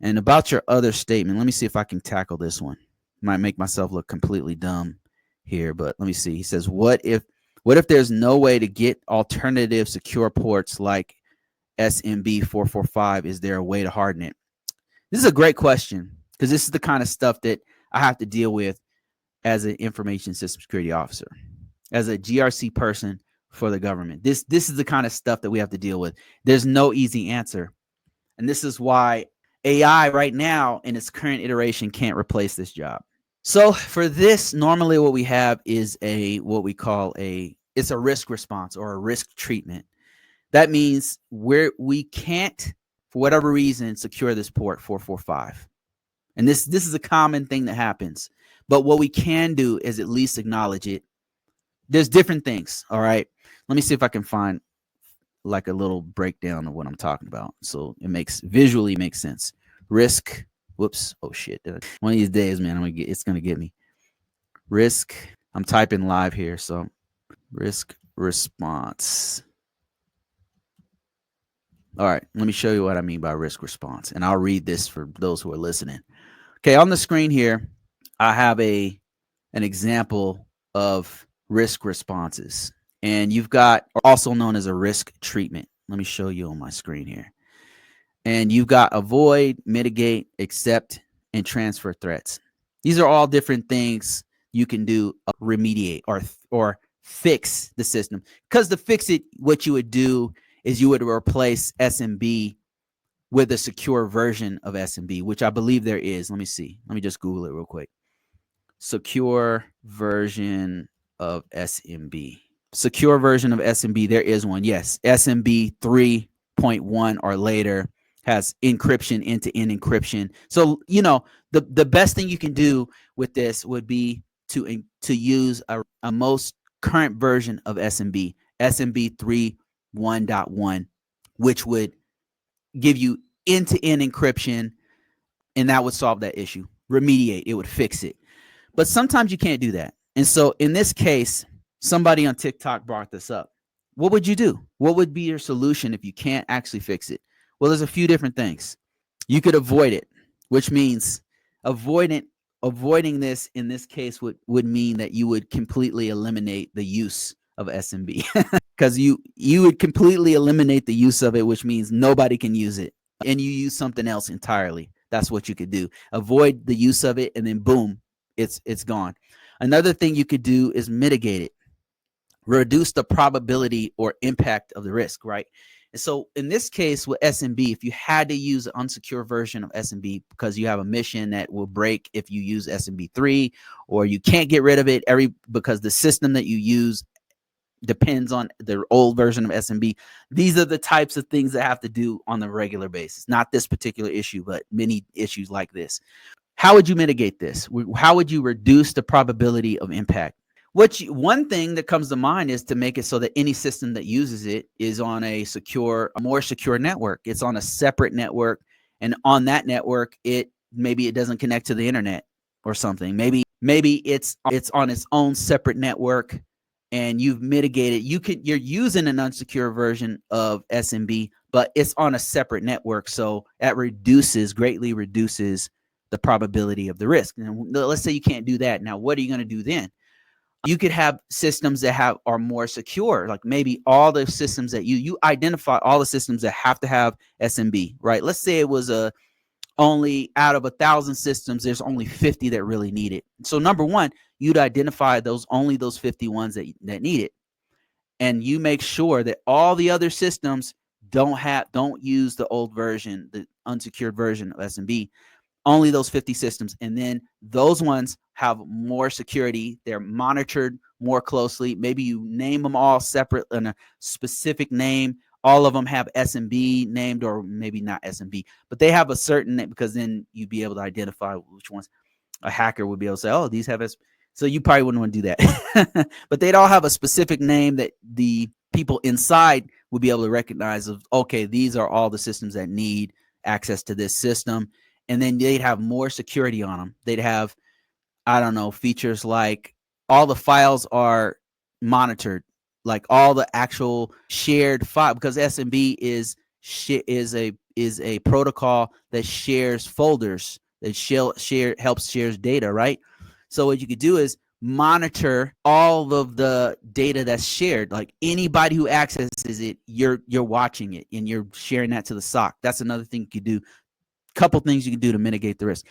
And about your other statement, let me see if I can tackle this one. Might make myself look completely dumb here, but let me see. He says, what if there's no way to get alternative secure ports like SMB 445? Is there a way to harden it? This is a great question because this is the kind of stuff that I have to deal with as an information system security officer, as a GRC person for the government. This is the kind of stuff that we have to deal with. There's no easy answer. And this is why AI right now in its current iteration can't replace this job. So for this, normally what we have is what we call it's a risk response or a risk treatment. That means we can't, for whatever reason, secure this port 445. And this is a common thing that happens. But what we can do is at least acknowledge it. There's different things. All right. Let me see if I can find like a little breakdown of what I'm talking about, so it visually makes sense. Risk. Whoops. Oh shit. One of these days, man, it's gonna get me. Risk. I'm typing live here, so risk response. All right, let me show you what I mean by risk response, and I'll read this for those who are listening. Okay, on the screen here, I have an example of risk responses, and you've got also known as a risk treatment. Let me show you on my screen here. And you've got avoid, mitigate, accept, and transfer threats. These are all different things you can do, remediate or fix the system. Because to fix it, what you would do is you would replace SMB with a secure version of SMB, which I believe there is. Let me see. Let me just Google it real quick. Secure version of SMB. Secure version of SMB. There is one. Yes. SMB 3.1 or later has encryption, end-to-end encryption. So, the best thing you can do with this would be to use a most current version of SMB, SMB 3.1.1, which would give you end-to-end encryption, and that would solve that issue. Remediate, it would fix it. But sometimes you can't do that. And so in this case, somebody on TikTok brought this up. What would you do? What would be your solution if you can't actually fix it? Well, there's a few different things. You could avoid it, which means avoiding this in this case would mean that you would completely eliminate the use of SMB because you would completely eliminate the use of it, which means nobody can use it, and you use something else entirely. That's what you could do. Avoid the use of it, and then boom, it's gone. Another thing you could do is mitigate it, reduce the probability or impact of the risk, right? And so in this case with SMB, if you had to use an unsecure version of SMB because you have a mission that will break if you use SMB 3, or you can't get rid of it because the system that you use depends on the old version of SMB. These are the types of things that have to do on a regular basis. Not this particular issue, but many issues like this. How would you mitigate this? How would you reduce the probability of impact? One thing that comes to mind is to make it so that any system that uses it is on a more secure network. It's on a separate network, and on that network, maybe it doesn't connect to the internet or something. Maybe it's on its own separate network, and you've mitigated. You're using an unsecure version of SMB, but it's on a separate network, so that greatly reduces the probability of the risk. And let's say you can't do that. Now, what are you going to do then? You could have systems that are more secure, like maybe all the systems that you identify all the systems that have to have SMB, right? Let's say it was only out of 1,000 systems, there's only 50 that really need it. So number one, you'd identify only those 50 ones that need it, and you make sure that all the other systems don't use the old version, the unsecured version of SMB. Only those 50 systems, and then those ones have more security. They're monitored more closely. Maybe you name them all separate in a specific name. All of them have SMB named, or maybe not SMB, but they have a certain name, because then you'd be able to identify which ones. A hacker would be able to say, oh, these have SMB. So you probably wouldn't want to do that. But they'd all have a specific name that the people inside would be able to recognize of, okay, these are all the systems that need access to this system. And then they'd have more security on them. They'd have, I don't know, features like all the files are monitored, like all the actual shared file, because SMB is is a protocol that shares folders, that helps shares data, right? So what you could do is monitor all of the data that's shared. Like anybody who accesses it, you're watching it and you're sharing that to the SOC. That's another thing you could do. Couple things you can do to mitigate the risk.